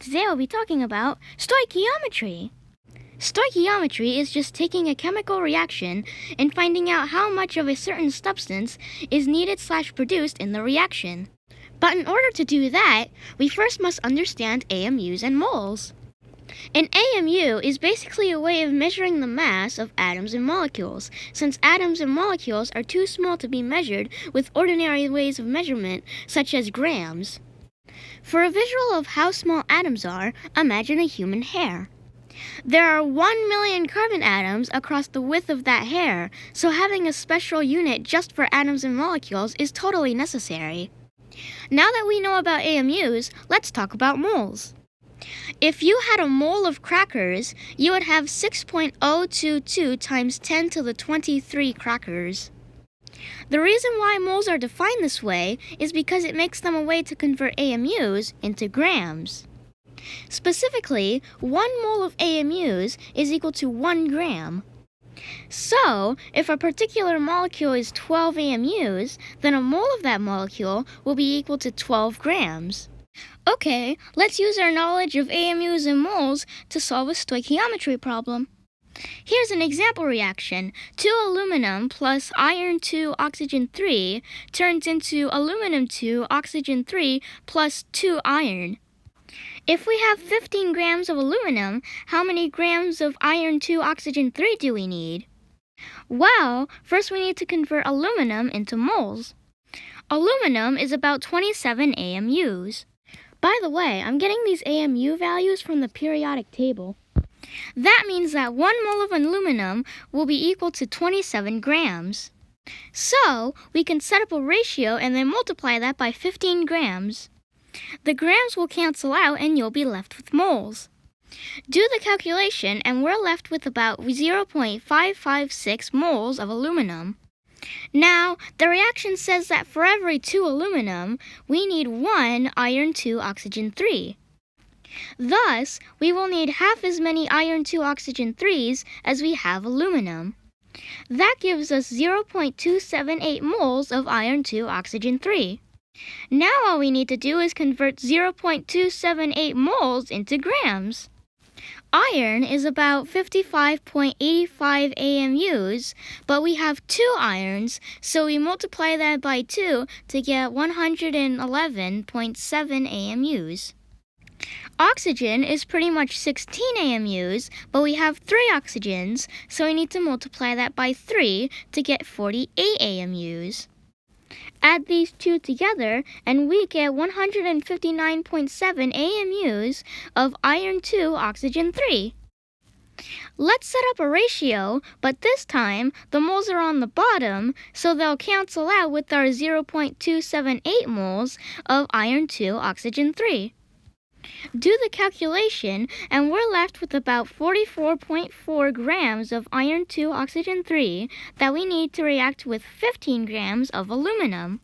Today we'll be talking about stoichiometry. Stoichiometry is just taking a chemical reaction and finding out how much of a certain substance is needed/produced in the reaction. But in order to do that, we first must understand AMUs and moles. An AMU is basically a way of measuring the mass of atoms and molecules, since atoms and molecules are too small to be measured with ordinary ways of measurement, such as grams. For a visual of how small atoms are, imagine a human hair. There are 1 million carbon atoms across the width of that hair, so having a special unit just for atoms and molecules is totally necessary. Now that we know about AMUs, let's talk about moles. If you had a mole of crackers, you would have 6.022 times 10 to the 23 crackers. The reason why moles are defined this way is because it makes them a way to convert AMUs into grams. Specifically, 1 mole of AMUs is equal to 1 gram. So, if a particular molecule is 12 AMUs, then a mole of that molecule will be equal to 12 grams. Okay, let's use our knowledge of AMUs and moles to solve a stoichiometry problem. Here's an example reaction. 2 aluminum plus iron 2 oxygen 3 turns into aluminum 2 oxygen 3 plus 2 iron. If we have 15 grams of aluminum, how many grams of iron 2 oxygen 3 do we need? Well, first we need to convert aluminum into moles. Aluminum is about 27 AMUs. By the way, I'm getting these AMU values from the periodic table. That means that 1 mole of aluminum will be equal to 27 grams. So, we can set up a ratio and then multiply that by 15 grams. The grams will cancel out and you'll be left with moles. Do the calculation and we're left with about 0.556 moles of aluminum. Now, the reaction says that for every 2 aluminum, we need 1 iron 2 oxygen 3. Thus, we will need half as many iron 2 oxygen 3s as we have aluminum. That gives us 0.278 moles of iron 2 oxygen 3. Now all we need to do is convert 0.278 moles into grams. Iron is about 55.85 AMUs, but we have 2 irons, so we multiply that by 2 to get 111.7 AMUs. Oxygen is pretty much 16 AMUs, but we have 3 oxygens, so we need to multiply that by 3 to get 48 AMUs. Add these two together, and we get 159.7 AMUs of iron 2 oxygen 3. Let's set up a ratio, but this time the moles are on the bottom, so they'll cancel out with our 0.278 moles of iron 2 oxygen 3. Do the calculation, and we're left with about 44.4 grams of iron 2 oxygen 3 that we need to react with 15 grams of aluminum.